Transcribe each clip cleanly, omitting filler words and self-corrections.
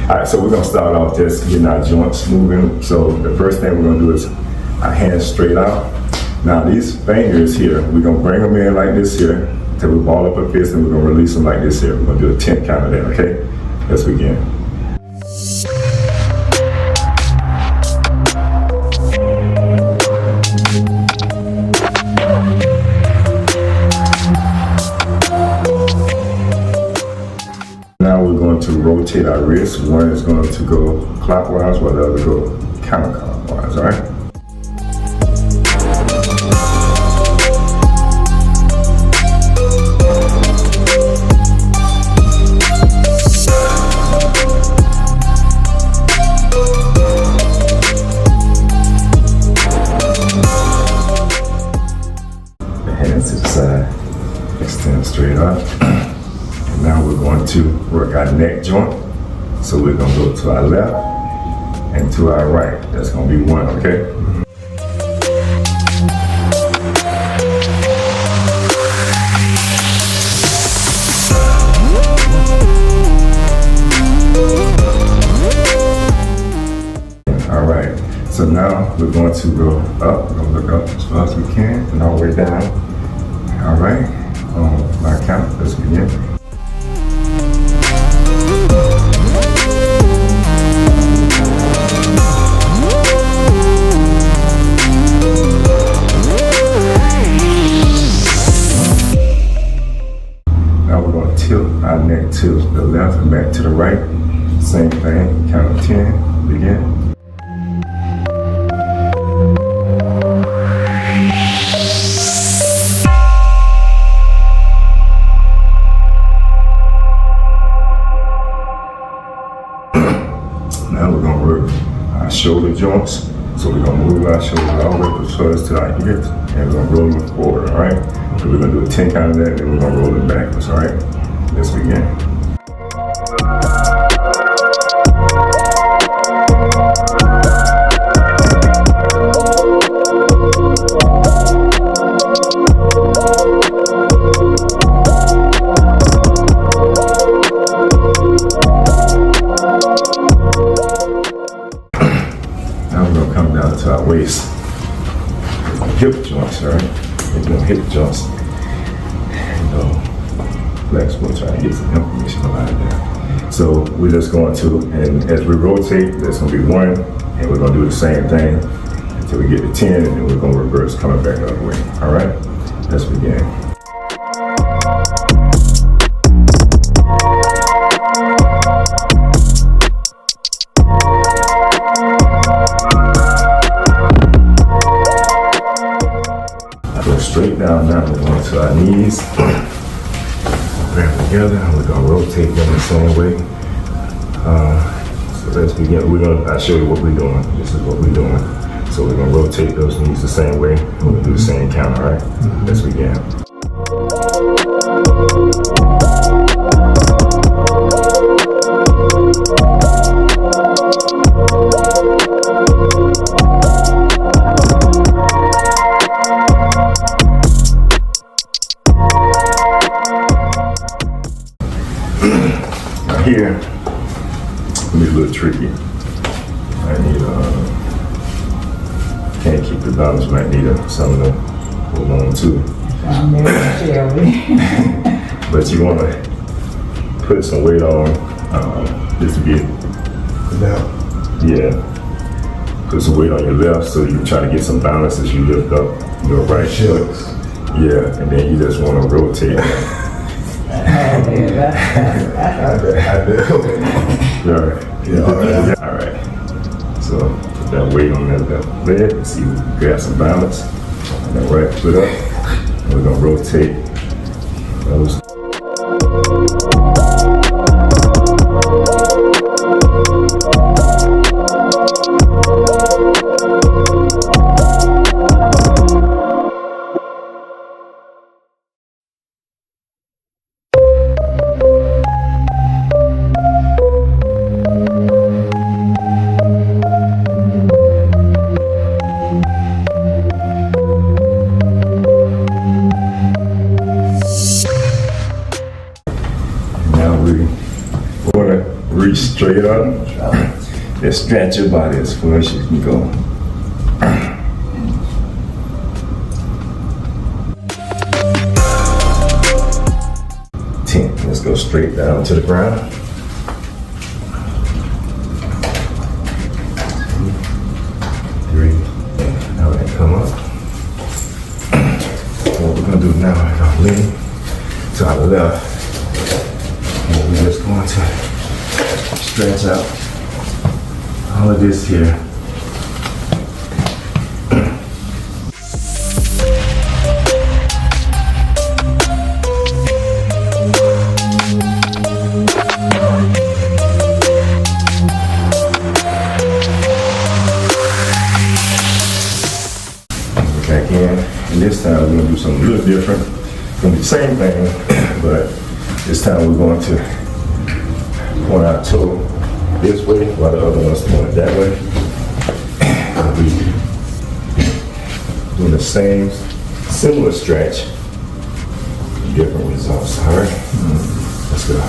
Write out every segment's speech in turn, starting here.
All right, so we're gonna start off just getting our joints moving. So the first thing we're gonna do is our hands straight out. Now these fingers here, we're gonna bring them in like this here until we ball up a fist, and we're gonna release them like this here. We're gonna do a 10 count of that, okay? Let's begin. Now we're going to rotate our wrists. One is going to go clockwise while the other go counterclockwise, all right? The hands to the side, extend straight up. Now we're going to work our neck joint. So we're gonna go to our left and to our right. That's gonna be one, okay? All right, so now we're going to go up. We're gonna look up as far as we can and all the way down. All right, on my count, let's begin. Tilt our neck to the left and back to the right. Same thing, count of 10, begin. Now we're gonna work our shoulder joints. So we're gonna move our shoulders all the way from shoulders to our hips, and we're gonna roll them forward, all right? So we're gonna do a 10 count of that, and then we're gonna roll it backwards, all right? Let's begin. Now we're gonna come down to our waist. Hip joints, all right? We're doing hip joints. Flexible, trying to get some information behind that. So we're just going to, and as we rotate, there's gonna be one, and we're gonna do the same thing until we get to 10, and then we're gonna reverse coming back the other way. All right, let's begin. Go straight down now, we're going to our knees. Bring them together, and we're gonna rotate them the same way. So let's begin. I'll show you what we're doing. This is what we're doing. So we're gonna rotate those knees the same way. We're gonna do the same count, all right? Let's begin. Here, it's gonna be a little tricky. I need can't keep the balance, but I need something to hold on to. But you wanna put some weight on, just to get, yeah, put some weight on your left so you can try to get some balance as you lift up your right foot. Yeah, and then you just wanna rotate. I did. All right. Yeah, all right. All right. So put that weight on that left leg and see if we can grab some balance. And that right foot up. And we're gonna rotate those. Straight up. Just stretch your body as far as you can go. Let's go straight down to the ground. 2, 3. Now we're gonna come up. What we're gonna do now is gonna lean to our left. And we're just going to stretch out all of this here. Back in, and this time we're gonna do something a little different. It's gonna be the same thing, but this time we're going to point our toe this way while the other one's pointed that way. We'll be doing the same, similar stretch, different results. All right, let's go.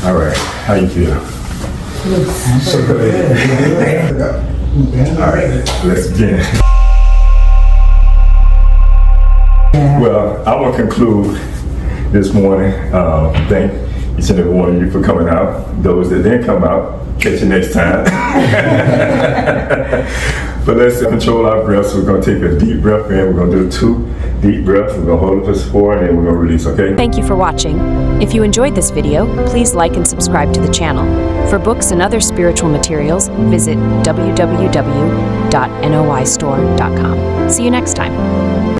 All right, how you feel? So good. All right, let's begin. Well, I will conclude this morning. Thank each and every one of you for coming out. Those that didn't come out, catch you next time. But let's control our breaths. We're going to take a deep breath in. We're going to do 2 deep breaths. We're going to hold it for 4, and then we're going to release, okay? Thank you for watching. If you enjoyed this video, please like and subscribe to the channel. For books and other spiritual materials, visit www.noistore.com. See you next time.